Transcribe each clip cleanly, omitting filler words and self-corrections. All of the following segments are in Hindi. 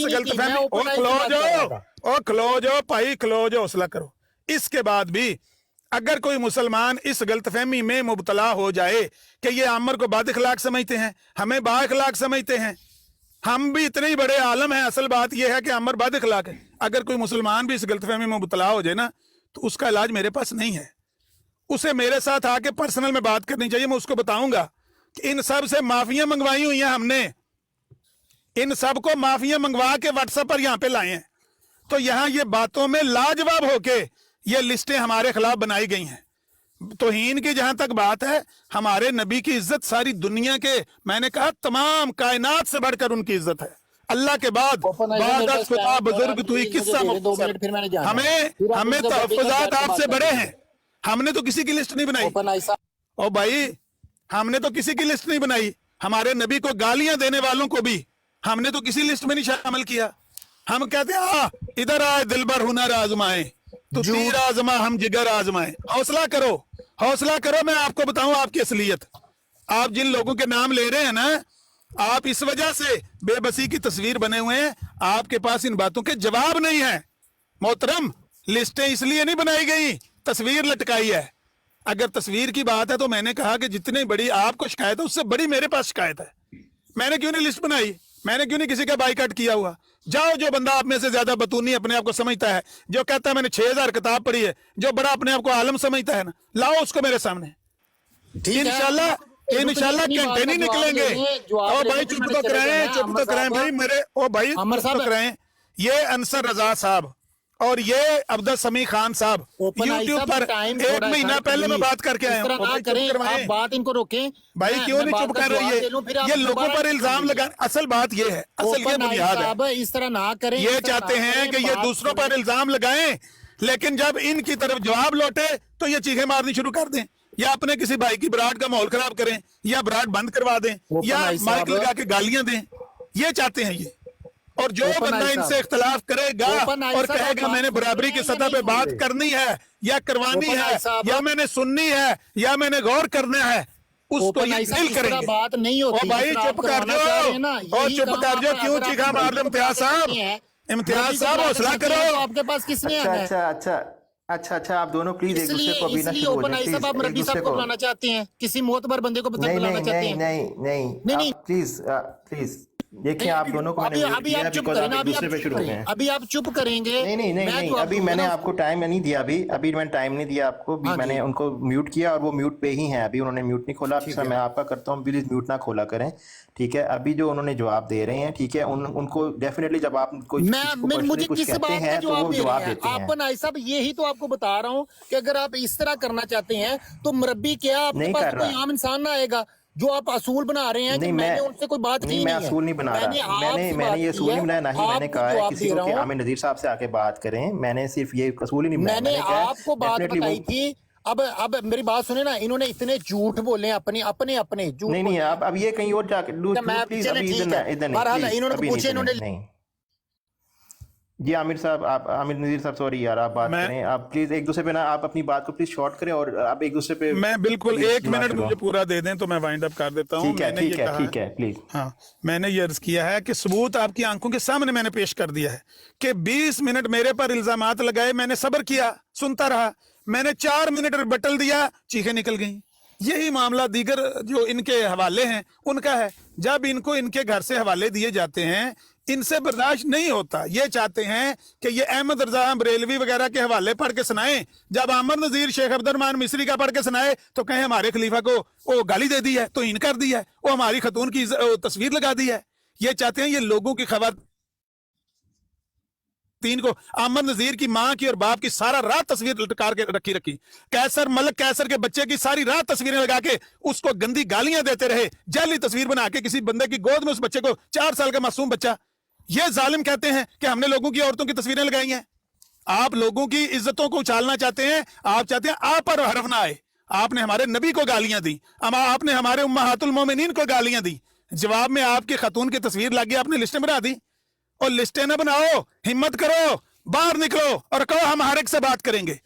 गलत फहमी खलो जो भाई, खलो जो, हौसला करो। इसके बाद भी अगर कोई मुसलमान इस गलतफहमी में मुबतला हो जाए कि ये आमर को बाद इखलाक समझते हैं, हमें बा इखलाक समझते हैं, हम भी इतने ही बड़े आलम हैं, असल बात यह है कि आमर बाद इखलाक है। अगर कोई मुसलमान भी इस गलतफहमी में मुबतला हो जाए ना, तो उसका इलाज मेरे पास नहीं है। उसे मेरे साथ आके पर्सनल में बात करनी चाहिए। मैं उसको बताऊंगा कि इन सब से माफियां मंगवाई हुई हैं हमने, इन सब को माफियां मंगवा के व्हाट्सएप पर यहाँ पे लाए हैं। तो यहाँ ये बातों में लाजवाब होके ये लिस्टें हमारे खिलाफ बनाई गई हैं। तौहीन की जहां तक बात है, हमारे नबी की इज्जत सारी दुनिया के, मैंने कहा तमाम कायनात से बढ़कर उनकी इज्जत है। अल्लाह के बाद खुदा बुजुर्ग तू ही किस्सा, हमें तहफ्फुज़ात आपसे बड़े हैं। हमने तो किसी की लिस्ट नहीं बनाई। ओ भाई, हमने तो किसी की लिस्ट नहीं बनाई। हमारे नबी को गालियां देने वालों को भी हमने तो किसी लिस्ट में नहीं शामिल किया। हम कहते हैं इधर आए दिलबर हुनर आजमाए, तो तीर आजमा हम जिगर आजमाए। हौसला करो, हौसला करो। मैं आपको बताऊं आपकी असलियत। आप जिन लोगों के नाम ले रहे हैं ना, आप इस वजह से बेबसी की तस्वीर बने हुए हैं, आपके पास इन बातों के जवाब नहीं है। मोहतरम, लिस्टें इसलिए नहीं बनाई गई, तस्वीर लटकाई है। अगर तस्वीर की बात है तो मैंने कहा कि जितनी बड़ी आपको शिकायत है उससे बड़ी मेरे पास शिकायत है। मैंने क्यों नहीं लिस्ट बनाई? मैंने क्यों नहीं किसी का बाइकआउट किया हुआ? जाओ, जो बंदा आप में से ज्यादा बतूनी अपने आप को समझता है, जो कहता है मैंने 6000 किताब पढ़ी है, जो बड़ा अपने आप को आलम समझता है ना, लाओ उसको मेरे सामने। इंशाल्लाह घंटे नहीं निकलेंगे। ओ भाई चुप तो कराएं भाई मेरे, ओ भाई चुप तो कराएं। ये अंसर रजा साहब और ये अब्दुल समी खान साहब यूट्यूब पर 1 महीना पहले मैं बात करके आया हूँ। बात इनको रोकें भाई, क्यों नहीं चुप कर रही है? ये लोगों पर इल्जाम लगा। असल बात ये है, असल ये बुनियाद है। इस तरह ना करें। ये चाहते हैं कि ये दूसरों पर इल्जाम लगाएं, लेकिन जब इनकी तरफ जवाब लौटे तो ये चीखें मारनी शुरू कर दें, या अपने किसी भाई की बरात का माहौल खराब करें, या बरात बंद करवा दें, या माइक लगा के गालियां दें। ये चाहते हैं ये। और जो बंदा इनसे इख्तलाफ करेगा और कहेगा मैंने बराबरी की सतह पे बात करनी है या करवानी है, या मैंने सुननी है, या मैंने गौर करना है, उसको ये दिल करेंगे। बात नहीं होती। भाई चुप कर दो, और चुप कर दो। क्यों चीखा मार दो? इम्तियाज साहब, इम्तियाज साहब हौसला करो। आपके पास किसने आना है? अच्छा, आप दोनों प्लीज एक दूसरे को अभी ना शुरू हो जाए। आप रब्बी साहब को बुलाना चाहते हैं, किसी मोतबर बंदे को बुलाना चाहते हैं? नहीं, प्लीज देखिए, आप दोनों को अभी आप चुप करें, अभी आप चुप करेंगे। नहीं, अभी मैंने आपको टाइम नहीं दिया। अभी मैंने टाइम नहीं दिया आपको। मैंने उनको म्यूट किया और वो म्यूट पे ही हैं। अभी उन्होंने म्यूट नहीं खोला। मैं आपका करता हूँ, प्लीज म्यूट ना खोला करें, ठीक है? अभी जो उन्होंने जवाब दे रहे हैं, ठीक है, उनको डेफिनेटली जब आप कोई मुझे कुछ किस कहते बात हैं का तो वो जवाब देते हैं। आप नाई साहब, यही तो आपको बता रहा हूँ कि अगर आप इस तरह करना चाहते हैं तो मुरब्बी क्या, आपके पास कोई आम इंसान ना आएगा। जो आप असूल बना रहे हैं, नहीं, मैंने उनसे कोई बात की नहीं है। मैं असूल नहीं बना रहा। मैंने ये असूल नहीं बनाया, ना ही मैंने कहा है किसी को कि आमिर नज़ीर साहब से आके बात करें। मैंने सिर्फ ये असूल ही नहीं बनाया। मैंने आपको बात बताई थी। अब मेरी बात सुने ना, इन्होंने इतने झूठ बोले अपने झूठ। नहीं, आप अब ये कहीं और जाके प्लीज, अभी इधर इन्होंने पूछे, इन्होंने जी आमिर साहब, आप आमिर नज़ीर साहब, सॉरी यार, आप बात करें। आप प्लीज एक दूसरे पे ना, आप अपनी बात को प्लीज शॉर्ट करें और आप एक दूसरे पे। मैं बिल्कुल 1 मिनट मुझे पूरा दे दें तो मैं वाइंड अप कर देता हूँ। ठीक है प्लीज। हाँ, मैंने ये अर्ज किया है कि सबूत आपकी आंखों के सामने मैंने पेश कर दिया है कि 20 मिनट मेरे पर इल्जामात लगाए, मैंने सब्र किया, सुनता रहा। मैंने 4 मिनट रिबटल दिया, चीखें निकल गई। यही मामला दीगर जो इनके हवाले हैं उनका है। जब इनको इनके घर से हवाले दिए जाते हैं, इनसे बर्दाश्त नहीं होता। ये चाहते हैं कि ये अहमद रजा बरेलवी वगैरह के हवाले पढ़ के सुनाएं। जब आमर नजीर शेख अब्दुर्रहमान मिस्री का पढ़ के सुनाए तो कहें हमारे खलीफा को वो गाली दे दी है, तौहीन कर दी है, वो हमारी खतून की तस्वीर लगा दी है। ये चाहते हैं ये लोगों की खवातीन को, आमर नजीर की माँ की और बाप की सारा रात तस्वीर लटका के रखी कैसर मलक कैसर के बच्चे की सारी रात तस्वीरें लगा के उसको गंदी गालियां देते रहे, जाली तस्वीर बना के किसी बंदे की गोद में उस बच्चे को, 4 साल का मासूम बच्चा। ये जालिम कहते हैं कि हमने लोगों की औरतों की तस्वीरें लगाई हैं। आप लोगों की इज्जतों को उछालना चाहते हैं। आप चाहते हैं आप पर हरफ ना आए। आपने हमारे नबी को गालियां दी, आपने हमारे उम्महातुल मोमिनीन को गालियां दी। जवाब में आपकी खतून की तस्वीर लगी, आपने लिस्टें बना दी। और लिस्टें ना बनाओ, हिम्मत करो, बाहर निकलो और कहो हम हर एक से बात करेंगे।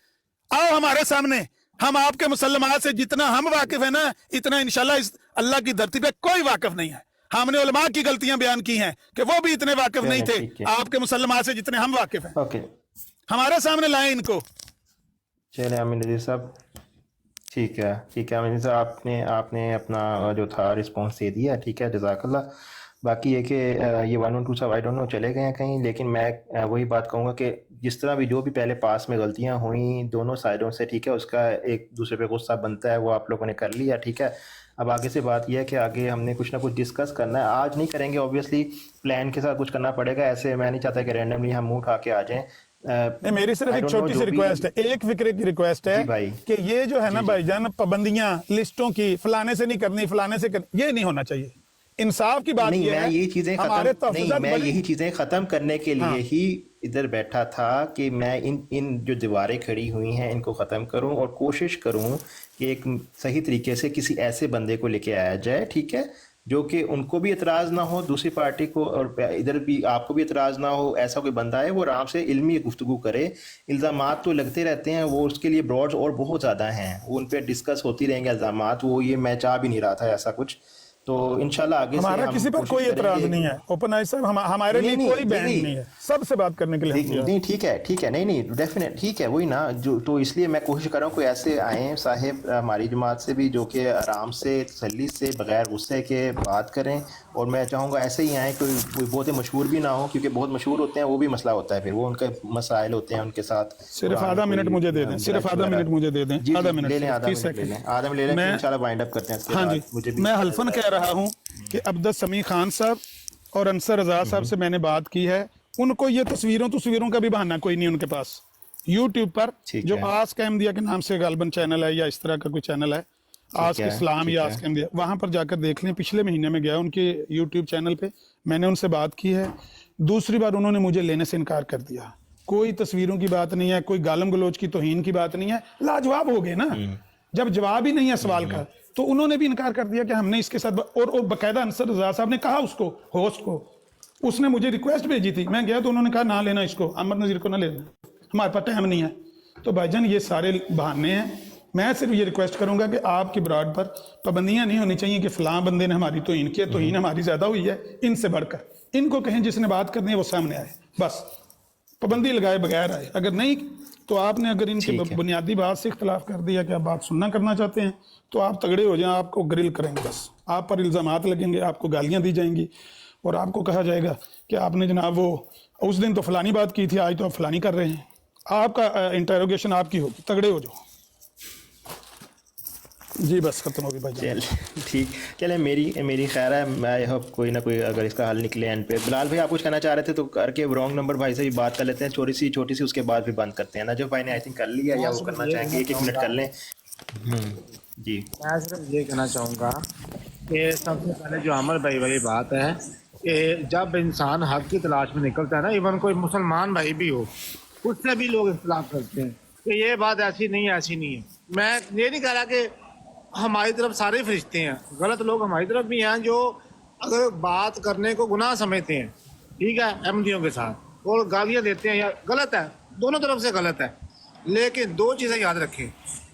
आओ हमारे सामने, हम आपके मुसल्लमात से जितना हम वाकिफ है ना, इतना इंशाल्लाह इस अल्लाह की धरती पे कोई वाकिफ नहीं है। हमने उलमा की गलतियां बयान की हैं कि वो भी इतने वाकिफ नहीं थे ठीक है। आपके मुसलमान से जितने हम वाकिफ हैं। ओके, हमारे सामने लाएं इनको। चले अमीन नज़ीर साहब, ठीक है अमीन साहब, आपने अपना जो था रिस्पॉन्स दे दिया, ठीक है, जज़ाकल्लाह। बाकी ये कि ये 112 साहब आई डोंट नो चले गए हैं कहीं, लेकिन मैं वही बात कहूँगा कि जिस तरह भी जो भी पहले पास में गलतियाँ हुई दोनों साइडों से, ठीक है, उसका एक दूसरे पे गुस्सा बनता है, वो आप लोगों ने कर लिया, ठीक है। अब आगे से बात यह है कि आगे हमने कुछ ना कुछ डिस्कस करना है, आज नहीं करेंगे ऑब्वियसली, प्लान के साथ कुछ करना पड़ेगा। ऐसे मैं नहीं चाहता कि रैंडमली हम मुंह उठा के आ जाएं। नहीं, मेरी सिर्फ एक छोटी सी रिक्वेस्ट है, एक फिक्रे की रिक्वेस्ट है भाई। कि ये जो है ना भाईजान, पाबंदियां लिस्टों की फलाने से नहीं करनी, फलाने से करनी, ये नहीं होना चाहिए। इंसाफ की बात नहीं, ये मैं है, यही चीजें हमारे खत्म नहीं, तहफ़्फ़ुज़ात मैं बड़े- यही चीजें खत्म करने के लिए ही इधर बैठा था कि मैं इन जो दीवारें खड़ी हुई हैं इनको ख़त्म करूं और कोशिश करूं कि एक सही तरीके से किसी ऐसे बंदे को लेके आया जाए, ठीक है, जो कि उनको भी एतराज़ ना हो, दूसरी पार्टी को, और इधर भी आपको भी एतराज़ ना हो। ऐसा कोई बंदा है वो आराम से इल्मी गुफ्तगू करे। इल्ज़ामात तो लगते रहते हैं, वो उसके लिए ब्रॉड और बहुत ज़्यादा हैं, वो उन पर डिस्कस होती रहेंगे इल्ज़ामात, वो ये मैं चाह भी नहीं रहा था ऐसा कुछ। तो इंशाल्लाह आगे से हमारा हम किसी पर कोशिश कोई एतराज करेंगे। नहीं है, ओपन आई साहब, हमारे लिए नहीं, कोई बैन नहीं, नहीं है, सबसे बात करने के लिए हम तैयार हैं। नहीं, ठीक है, नहीं डेफिनेट, ठीक है, वही ना, जो तो इसलिए मैं कोशिश कर रहा हूँ कोई ऐसे आए साहिब हमारी जमात से भी जो कि आराम से तसल्ली से बगैर गुस्से के बात करें, और मैं चाहूँगा ऐसे ही आए, कोई बहुत ही मशहूर भी ना हो, क्योंकि बहुत मशहूर होते हैं वो भी मसला होता है, फिर वो उनके मसाइल होते हैं उनके साथ। सिर्फ आधा मिनट मुझे दे दें, सिर्फ आधा मिनट मुझे दे दें, आधा मिनट, ले लें, आधा 30 मिनट ले सेकंड। लें, आधा मिनट ले लें, मैं- इंशाल्लाह वाइंड अप करते हैं इसके हाँ बाद। जी, मुझे भी मैं हल्फन कह रहा हूँ कि अब्दुल समी खान साहब और अंसर रजा साहब से मैंने बात की है, उनको ये तस्वीरों का भी बहाना कोई नहीं उनके पास। यूट्यूब पर ठीक जो है। आस्क अहमदिया के नाम से गालबन चैनल है या इस तरह का कोई चैनल है, आस्क है, इस्लाम ठीक या है। आस्क अहमदिया, वहां पर जाकर देख लें। पिछले महीने में गया उनके यूट्यूब चैनल पे, मैंने उनसे बात की है। दूसरी बार उन्होंने मुझे लेने से इनकार कर दिया। कोई तस्वीरों की बात नहीं है, कोई गालम गलोच की तौहीन की बात नहीं है, लाजवाब हो गए ना। जब जवाब ही नहीं है सवाल का, तो उन्होंने भी इनकार कर दिया कि हमने इसके साथ और बकायदा अंसर रजा साहब ने कहा उसको, होस्ट को, उसने मुझे रिक्वेस्ट भेजी थी, मैं गया तो उन्होंने कहा ना लेना इसको, अहमद नज़ीर को ना लेना, हमारे पास टाइम नहीं है। तो भाईजान ये सारे बहाने हैं। मैं सिर्फ ये रिक्वेस्ट करूंगा कि आपकी ब्रॉड पर पाबंदियां नहीं होनी चाहिए कि फलां बंदे ने हमारी तौहीन की है, तौहीन हमारी ज्यादा हुई है, इनसे बढ़कर इनको कहें जिसने बात करनी है वो सामने आए, बस पाबंदी लगाए बगैर आए। अगर नहीं तो आपने अगर इनकी बुनियादी बात से इख्तलाफ कर दिया कि आप बात सुनना करना चाहते हैं, तो आप तगड़े हो जाएं, आपको ग्रिल करेंगे, बस आप पर इल्ज़ामात लगेंगे, आपको गालियां दी जाएंगी और आपको कहा जाएगा कि आपने जनाब वो उस दिन तो फलानी बात की थी, आज तो आप फलानी कर रहे हैं। आपका इंटरोगेशन आपकी होगी, तगड़े हो जाओ जी, बस खत्म होगी भाई। चल ठीक, चले मेरी खैर है, मैं आई होप कोई ना कोई अगर इसका हल निकले एंड पे। बिलाल भाई आप कुछ कहना चाह रहे थे तो करके रॉन्ग नंबर भाई से भी बात कर लेते हैं, छोटी सी उसके बाद भी बंद करते हैं। नजफ भाई ने आई थिंक कर लिया, या वो करना चाहेंगे, एक मिनट कर लें। जी, मैं सिर्फ ये कहना चाहूँगा कि सबसे पहले जो अमर भाई वाली बात है कि जब इंसान हक की तलाश में निकलता है ना, इवन कोई मुसलमान भाई भी हो, उससे भी लोग इख्तलाफ करते हैं कि ये बात ऐसी नहीं है। मैं ये नहीं कह रहा कि हमारी तरफ सारे फरिश्ते हैं, गलत लोग हमारी तरफ भी हैं जो अगर बात करने को गुनाह समझते हैं, ठीक है, अहमदियों के साथ, और गालियाँ देते हैं, या गलत है, दोनों तरफ से गलत है। लेकिन दो चीज़ें याद रखें,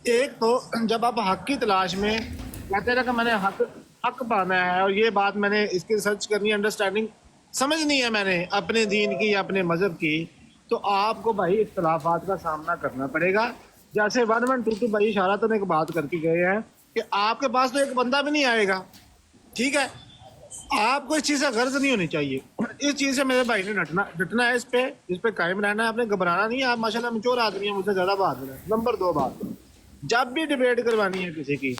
एक तो जब आप हक की तलाश में कहते हैं कि मैंने हक पाना है, और ये बात मैंने इसकी रिसर्च करनी है, अंडरस्टैंडिंग समझनी है मैंने अपने दीन की या अपने मज़हब की, तो आपको भाई इख्तलाफात का सामना करना पड़ेगा। जैसे 1122 भाई इशारा तो एक बात करके गए हैं कि आपके पास तो एक बंदा भी नहीं आएगा, ठीक है, आपको इस चीज़ से गर्ज नहीं होनी चाहिए। इस चीज़ से मेरे भाई ने डटना है, इस पे कायम रहना है, आपने घबराना नहीं है। आप माशाल्लाह मैच्योर आदमी है, मुझसे ज़्यादा बहादुर है। नंबर 2 बात, जब भी डिबेट करवानी है किसी की,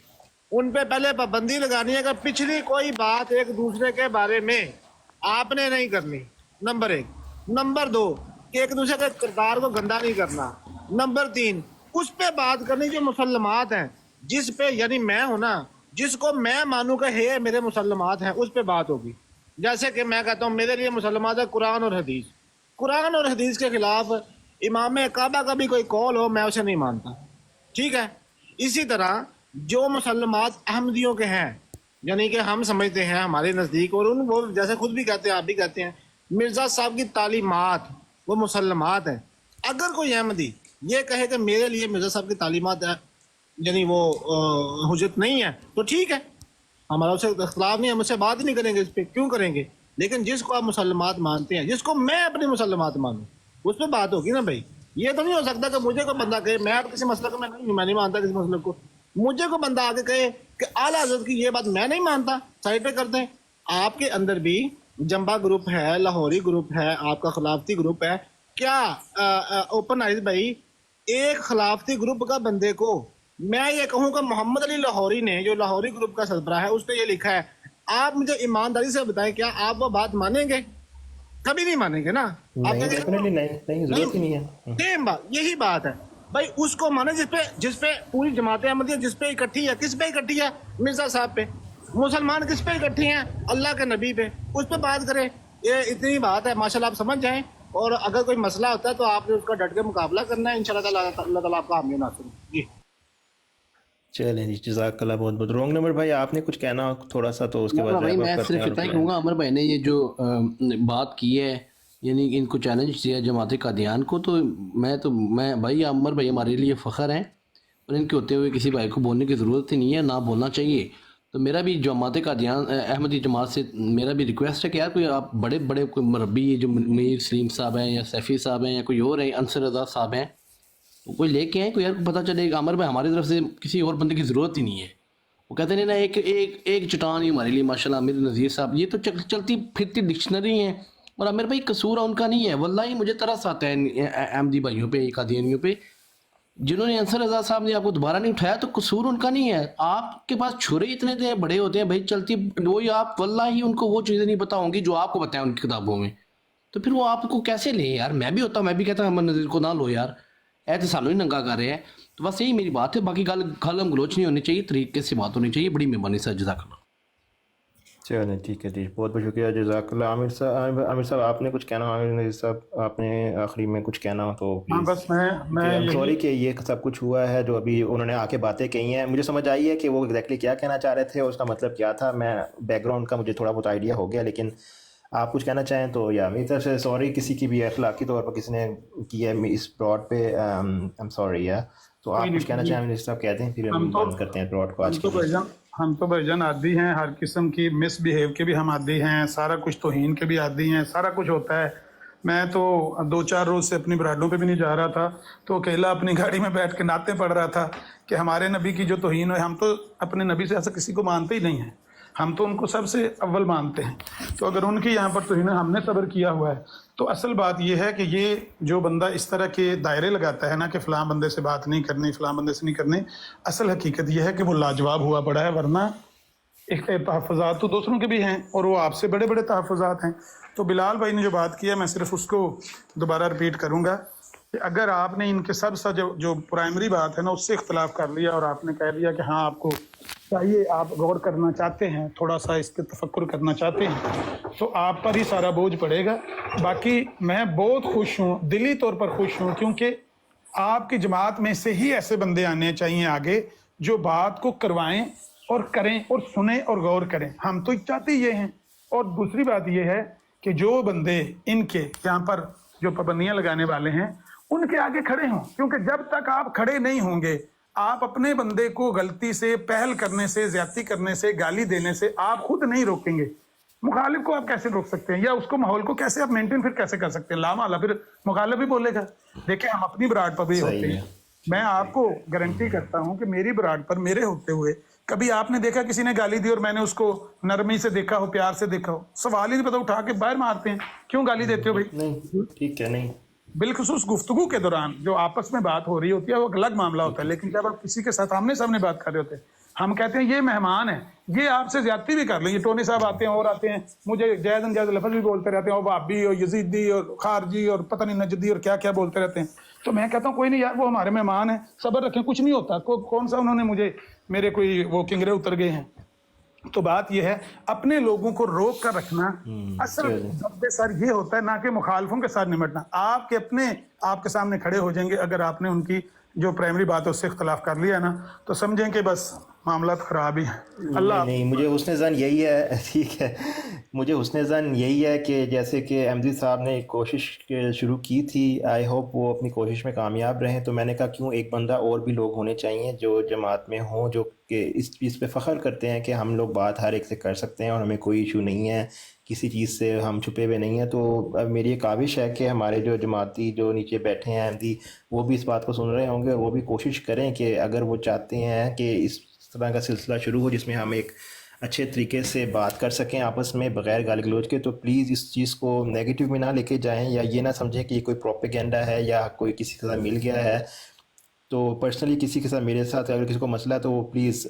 उन पे पहले पाबंदी लगानी है कि पिछली कोई बात एक दूसरे के बारे में आपने नहीं करनी, नंबर 1। नंबर 2, एक दूसरे के किरदार को गंदा नहीं करना। नंबर 3, उस पे बात करनी जो मुसलमात हैं, जिस पे, यानी मैं हूं ना, जिसको मैं मानूं कि हे मेरे मुसलमात हैं, उस पे बात होगी। जैसे कि मैं कहता हूं मेरे लिए मुसलमात है कुरान और हदीस, कुरान और हदीस के खिलाफ इमाम काबा का भी कोई कौल हो, मैं उसे नहीं मानता, ठीक है। इसी तरह जो मुसलमात अहमदियों के हैं, यानी कि हम समझते हैं हमारे नज़दीक, और उन वो जैसे खुद भी कहते हैं, आप भी कहते हैं, मिर्ज़ा साहब की तालीमात वो मुसलमात है। अगर कोई अहमदी ये कहे कि मेरे लिए मिर्ज़ा साहब की तालीमात है, यानी वो हुज्जत नहीं है, तो ठीक है, हमारा उससे इख्तलाफ नहीं, हम उससे बात ही नहीं करेंगे इस पे, क्यों करेंगे? लेकिन जिसको आप मुसलमात मानते हैं, जिसको मैं अपनी मुसलमात मानूं, उस पर बात होगी ना भाई। ये तो नहीं हो सकता कि मुझे कोई बंदा कहे, मैं किसी मसले को मैं नहीं मानता किसी मसले को, मुझे कोई बंदा आके कहे कि आला हज़रत की ये बात मैं नहीं मानता, साइड पे करते हैं। आपके अंदर भी जंबा ग्रुप है, लाहौरी ग्रुप है, आपका खिलाफती ग्रुप है। क्या ओपन आइज भाई, एक खिलाफती ग्रुप का बंदे को मैं ये कहूँगा, मोहम्मद अली लाहौरी ने, जो लाहौरी ग्रुप का सरबराह है, उस पर ये लिखा है, आप मुझे ईमानदारी से बताएं, क्या आप वो बात मानेंगे? कभी नहीं मानेंगे ना। आप नहीं, डेफिनेटली नहीं, जरूरत ही नहीं है। सेम बात, यही बात है भाई। उसको माने जिसपे पूरी जमात अहमदिया जिस पे इकट्ठी है। किस पे इकट्ठी है? मिर्जा साहब पे। मुसलमान किस पे इकट्ठी हैं? अल्लाह के नबी पे। उस पे बात करें, ये इतनी बात है माशाल्लाह, आप समझ जाएं। और अगर कोई मसला होता है तो आपने उसका डट के मुकाबला करना है, इंशाल्लाह ताला अल्लाह ताला आपका हामी नासिर जी। चलें जी, जज़ाकल्लाह बहुत बहुत। रॉन्ग नंबर भाई, आपने कुछ कहना थोड़ा सा, तो उसके बाद भाई मैं सिर्फ इतना ही कहूँगा, अमर भाई ने ये जो बात की है, यानी इनको चैलेंज किया जमात कादियान को, तो मैं भाई, अमर भाई हमारे लिए फ़ख्र हैं, और इनके होते हुए किसी भाई को बोलने की ज़रूरत ही नहीं है, ना बोलना चाहिए। तो मेरा भी जमात कादियान अहमदी जमात से मेरा भी रिक्वेस्ट है कि यार कोई आप बड़े बड़े कोई मुरब्बी, जो मीर सलीम साहब हैं या सैफ़ी साहब हैं या कोई और है, अंसर रज़ा साहब हैं, तो कोई लेके आए, कोई यार को पता चलेगा। अमर भाई हमारी तरफ से किसी और बंदे की ज़रूरत ही नहीं है। वो कहते नहीं ना, एक चट्टान ही हमारे लिए माशाल्लाह। अमीर नज़ीर साहब ये तो चलती फिरती डिक्शनरी हैं, और अमीर भाई कसूर उनका नहीं है। वल्लाही मुझे तरस आता है अहमदी भाइयों पे, कादियानियों पे, जिन्होंने अंसर रज़ा साहब ने आपको दोबारा नहीं उठाया, तो कसूर उनका नहीं है। आपके पास छुरे इतने थे बड़े होते हैं भाई, चलती वही आप, वल्लाही उनको वो चीज़ें नहीं पता होंगी जो आपको बताएं उनकी किताबों में, तो फिर वो आपको कैसे ले यार। मैं भी होता, मैं भी कहता अमर नज़ीर को ना लो यार, ऐसे सालों ही नंगा कर रहे हैं। तो बस यही मेरी बात है, बाकी गलम गलोच नहीं होनी चाहिए, तरीके से बात होनी चाहिए। बड़ी मेहरबानी सर, जज़ाकल्लाह। चलें ठीक है जी, बहुत बहुत शुक्रिया, जज़ाकल्लाह। आमिर साहब आपने कुछ कहना? आमिर नज़ीर साहब आपने आखिरी में कुछ कहना हो तो हाँ, बस मैं सॉरी कि ये सब कुछ हुआ है जो अभी उन्होंने आके बातें कही हैं। मुझे समझ आई है कि वो एग्जैक्टली क्या कहना चाह रहे थे और उसका मतलब क्या था। मैं बैकग्राउंड का मुझे थोड़ा बहुत आइडिया हो गया, लेकिन आप कुछ कहना चाहें तो, या मेरी तरफ से सॉरी किसी की भी अखलाकी तौर पर किसी ने की है इस ब्रॉड पे, आई एम सॉरी या। तो आप कुछ कहना चाहें मिनिस्टर साहब, कहते हैं, फिर हम बंद करते हैं ब्रॉड को आज के लिए। हम तो भाईजान आदी हैं, हर किस्म की मिसबिहेव के भी हम आदी हैं, सारा कुछ तौहीन के भी आदी हैं, सारा कुछ होता है। मैं तो 2-4 रोज़ से अपनी बराडों पे भी नहीं जा रहा था, तो अकेला अपनी गाड़ी में बैठ के नाते पढ़ रहा था कि हमारे नबी की जो तौहीन है, हम तो अपने नबी से ऐसा किसी को मानते ही नहीं हैं, हम तो उनको सबसे अव्वल मानते हैं। तो अगर उनकी यहाँ पर तौहीन हमने सब्र किया हुआ है, तो असल बात यह है कि ये जो बंदा इस तरह के दायरे लगाता है ना कि फ़लाँ बंदे से बात नहीं करनी, फ़लाँ बंदे से नहीं करनी, असल हकीकत यह है कि वो लाजवाब हुआ पड़ा है। वरना एक तहफ़्फ़ुज़ात तो दूसरों के भी हैं, और वो आपसे बड़े बड़े तहफ़्फ़ुज़ात हैं। तो बिलाल भाई ने जो बात किया, मैं सिर्फ उसको दोबारा रिपीट करूँगा कि अगर आपने इनके सब सा जो प्राइमरी बात है ना, उससे इख्तलाफ कर लिया और आपने कह दिया कि हाँ आपको चाहिए, आप गौर करना चाहते हैं, थोड़ा सा इस पर तफक्कुर करना चाहते हैं, तो आप पर ही सारा बोझ पड़ेगा। बाकी मैं बहुत खुश हूँ, दिली तौर पर खुश हूँ, क्योंकि आपकी जमात में से ही ऐसे बंदे आने चाहिए आगे जो बात को करवाएं और करें और सुने और गौर करें। हम तो चाहते ये हैं। और दूसरी बात ये है कि जो बंदे इनके यहाँ पर जो पाबंदियाँ लगाने वाले हैं, उनके आगे खड़े हों, क्योंकि जब तक आप खड़े नहीं होंगे, आप अपने बंदे को गलती से, पहल करने से, ज्यादती करने से, गाली देने से आप खुद नहीं रोकेंगे, मुखालिफ को आप कैसे रोक सकते हैं, या उसको माहौल को कैसे आप मेंटेन फिर कैसे कर सकते हैं? लामाला फिर मुखालिफ भी बोलेगा। देखिए हम अपनी बराड पर भी होते हैं, मैं आपको गारंटी करता हूं कि मेरी बराड पर मेरे होते हुए कभी आपने देखा किसी ने गाली दी और मैंने उसको नरमी से देखा हो, प्यार से देखा हो? सवाल ही नहीं पता, उठा के बाहर मारते हैं। क्यों गाली देते हो भाई? नहीं, ठीक है, नहीं। बिलखुसूस गुफ्तगू के दौरान जो आपस में बात हो रही होती है वो अलग मामला होता है, लेकिन जब आप किसी के साथ आमने सामने बात कर रहे होते हैं, हम कहते हैं ये मेहमान है, ये आपसे ज्यादती भी कर ले। ये टोनी साहब आते हैं और आते हैं, मुझे जायज़ अनजायज़ लफ्ज़ भी बोलते रहते हैं, और भाभी और यजीदी और खारजी और पता नहीं नजदी और क्या क्या बोलते रहते हैं। तो मैं कहता हूँ कोई नहीं यार, वो हमारे मेहमान है, सब्र रखें, कुछ नहीं होता। कौन सा उन्होंने मुझे, मेरे कोई वो किंगरे उतर गए हैं? तो बात यह है, अपने लोगों को रोक कर रखना असल जब्बे सर ये होता है, ना कि मुखालफों के साथ निमटना। आपके अपने आपके सामने खड़े हो जाएंगे, अगर आपने उनकी जो प्राइमरी बात है उससे इख्तलाफ कर लिया ना, तो समझें कि बस मामला खराब ही है। अल्लाह नहीं, मुझे हुस्न ज़न यही है ठीक है, मुझे हुस्न ज़न यही है कि जैसे कि एमजी साहब ने एक कोशिश शुरू की थी, आई होप वो अपनी कोशिश में कामयाब रहें। तो मैंने कहा क्यों एक बंदा और भी लोग होने चाहिए जो जमात में हों, जो कि इस चीज़ पे फ़ख्र करते हैं कि हम लोग बात हर एक से कर सकते हैं और हमें कोई इशू नहीं है, किसी चीज़ से हम छुपे हुए नहीं हैं। तो अब मेरी ये काविश है कि हमारे जो जमाती जो नीचे बैठे हैं एमडी, वो भी इस बात को सुन रहे होंगे और वो भी कोशिश करें कि अगर वो चाहते हैं कि इस तरह का सिलसिला शुरू हो जिसमें हम एक अच्छे तरीके से बात कर सकें आपस में बग़ैर गाली गलौज के, तो प्लीज़ इस चीज़ को नेगेटिव में ना लेके जाएं या ये ना समझें कि ये कोई प्रोपेगेंडा है या कोई किसी के साथ मिल गया है। तो पर्सनली किसी के साथ, मेरे साथ अगर किसी को मसला है तो वो प्लीज़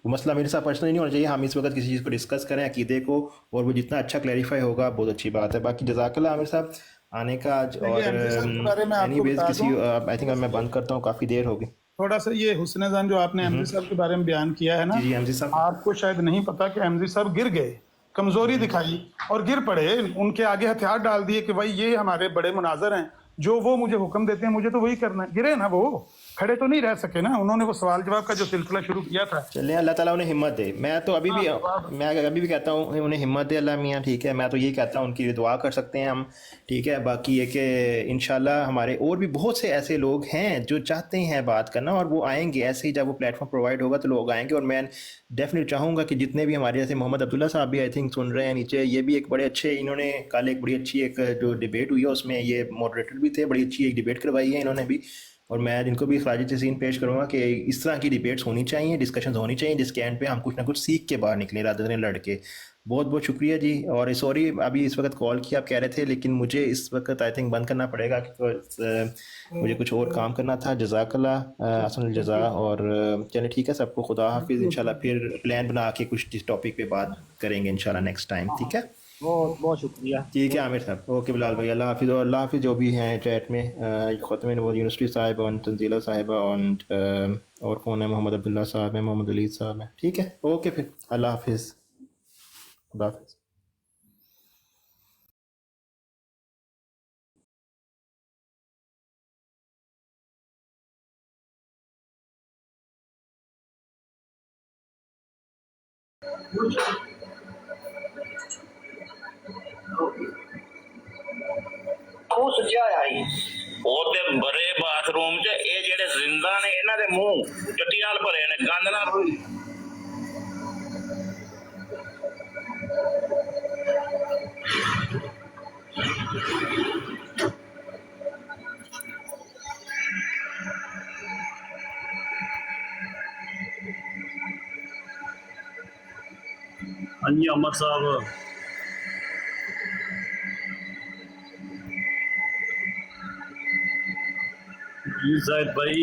मसला मेरे साथ पर्सनली नहीं होना चाहिए। हम इस वक्त किसी चीज़ को डिस्कस करें अकीदे को, और वो जितना अच्छा क्लैरिफाई होगा बहुत अच्छी बात है। बाकी जज़ाकल्लाह आमिर साहब आने का आज। और एनीवेज किसी आई थिंक मैं बंद करता हूँ, काफ़ी देर होगी। थोड़ा सा ये हुस्न ज़न जो आपने एमजी साहब के बारे में बयान किया है ना, जी एमजी साहब, आपको शायद नहीं पता कि एमजी साहब गिर गए, कमजोरी दिखाई और गिर पड़े, उनके आगे हथियार डाल दिए कि भाई ये हमारे बड़े मुनाजर हैं, जो वो मुझे हुक्म देते हैं मुझे तो वही करना है। गिरे ना, वो खड़े तो नहीं रह सके ना, उन्होंने वो सवाल जवाब का जो सिलसिला शुरू किया था। चलिए अल्लाह ताला उन्हें हिम्मत दे। मैं तो अभी भी कहता हूँ उन्हें हिम्मत दे अल्लाह मियाँ, ठीक है। मैं तो यही कहता हूँ उनकी दुआ कर सकते हैं हम, ठीक है। बाकी ये कि इंशाल्लाह हमारे और भी बहुत से ऐसे लोग हैं जो चाहते हैं बात करना, और वो आएंगे ऐसे ही, जब वो प्लेटफॉर्म प्रोवाइड होगा तो लोग आएंगे। और मैं डेफिनेटली चाहूँगा कि जितने भी हमारे जैसे मोहम्मद अब्दुल्ला साहब भी आई थिंक सुन रहे हैं नीचे, ये भी एक बड़े अच्छे, इन्होंने कल एक बड़ी अच्छी एक जो डिबेट हुई है उसमें ये मॉडरेटर भी थे, बड़ी अच्छी एक डिबेट करवाई है इन्होंने भी। और मैं इनको भी खराज तहसीन पेश करूँगा कि इस तरह की डिबेट्स होनी चाहिए, डिस्कशंस होनी चाहिए, जिसके एंड पे हम कुछ ना कुछ सीख के बाहर निकलें रादर दें लड़ के। बहुत बहुत शुक्रिया जी। और सॉरी अभी इस वक्त कॉल किया आप कह रहे थे, लेकिन मुझे इस वक्त आई थिंक बंद करना पड़ेगा क्योंकि मुझे कुछ और काम करना था। जज़ाकल्लाह अहसन जज़ा। और चलिए ठीक है, सबको खुदा हाफिज़। इंशाल्लाह फिर प्लान बना के कुछ टॉपिक पे बात करेंगे इंशाल्लाह नेक्स्ट टाइम, ठीक है। बहुत बहुत शुक्रिया। ठीक है आमिर साहब, ओके बिलाल भाई, अल्लाह हाफिज़। और अल्लाह हाफिज़ जो भी हैं चैट में, ख़त्म यूनिवर्सिटी साहिबा और तंजीला साहिबा और कौन है, मोहम्मद अब्दुल्ला साहब है, मोहम्मद अली साहब है, ठीक है। ओके फिर अल्लाह हाफिज़, खुदा हाफिज़। ਉਹ ਸੱਚਾ ਆਈ ਉਹਦੇ ਬਰੇ ਬਾਥਰੂਮ 'ਚ ਇਹ ਜਿਹੜੇ ਜ਼ਿੰਦਾ ਨੇ ਇਹਨਾਂ ਦੇ ਮੂੰਹ ਚੱਟੀ ਨਾਲ ਭਰੇ ਨੇ, ਗੰਦ ਨਾਲ ਭਰੀ। ਹਾਂਜੀ ਅਮਰ ਸਾਹਿਬ, जी जाहिद भाई।